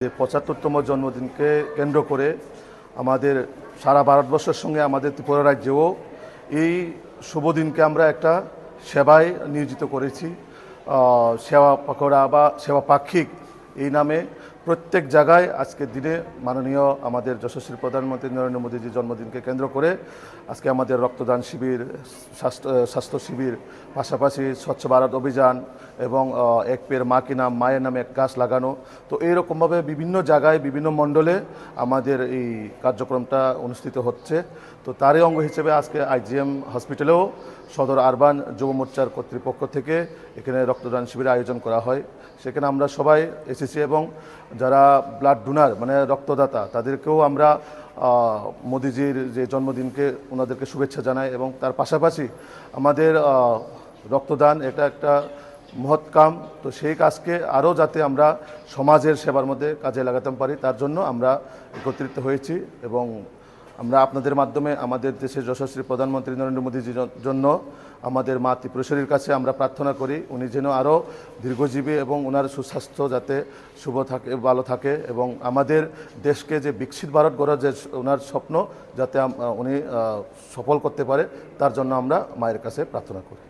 75তম জন্মদিনকে কেন্দ্র করে আমাদের সারা ভারতবর্ষের সঙ্গে আমাদের ত্রিপুরা রাজ্যেও এই শুভ দিনকে আমরা একটা সেবায় নিয়োজিত করেছি। সেবা পাকোড়া বা সেবা পাক্ষিক এই নামে প্রত্যেক জায়গায় আজকের দিনে মাননীয় আমাদের যশস্বী প্রধানমন্ত্রী নরেন্দ্র মোদীজির জন্মদিনকে কেন্দ্র করে আজকে আমাদের রক্তদান শিবির, স্বাস্থ্য শিবির, পাশাপাশি স্বচ্ছ ভারত অভিযান এবং এক পের মা কি নাম, মায়ের নামে এক গাছ লাগানো। তো এইরকমভাবে বিভিন্ন জায়গায় বিভিন্ন মণ্ডলে আমাদের এই কার্যক্রমটা অনুষ্ঠিত হচ্ছে। তো তারই অঙ্গ হিসেবে আজকে আইজিএম হসপিটালেও সদর আরবান যুব মোর্চার কর্তৃপক্ষ থেকে এখানে রক্তদান শিবির আয়োজন করা হয়। সেখানে আমরা সবাই এসেছি এবং যারা ব্লাড ডোনার মানে রক্তদাতা তাদেরকেও আমরা মোদিজির যে জন্মদিনকে ওনাদেরকে শুভেচ্ছা জানাই এবং তার পাশাপাশি আমাদের রক্তদান এটা একটা মহৎ কাম। তো সেই কাজকে আরও যাতে আমরা সমাজের সেবার মধ্যে কাজে লাগাতে পারি তার জন্য আমরা একত্রিত হয়েছি এবং আমরা আপনাদের মাধ্যমে আমাদের দেশের যশস্বী প্রধানমন্ত্রী নরেন্দ্র মোদীজির জন্য আমাদের মা ত্রিপুরেশ্বরীর কাছে আমরা প্রার্থনা করি উনি যেন আরও দীর্ঘজীবী এবং ওনার সুস্বাস্থ্য যাতে শুভ থাকে, ভালো থাকে এবং আমাদের দেশকে যে বিকশিত ভারত গড়ার যে ওনার স্বপ্ন যাতে উনি সফল করতে পারে তার জন্য আমরা মায়ের কাছে প্রার্থনা করি।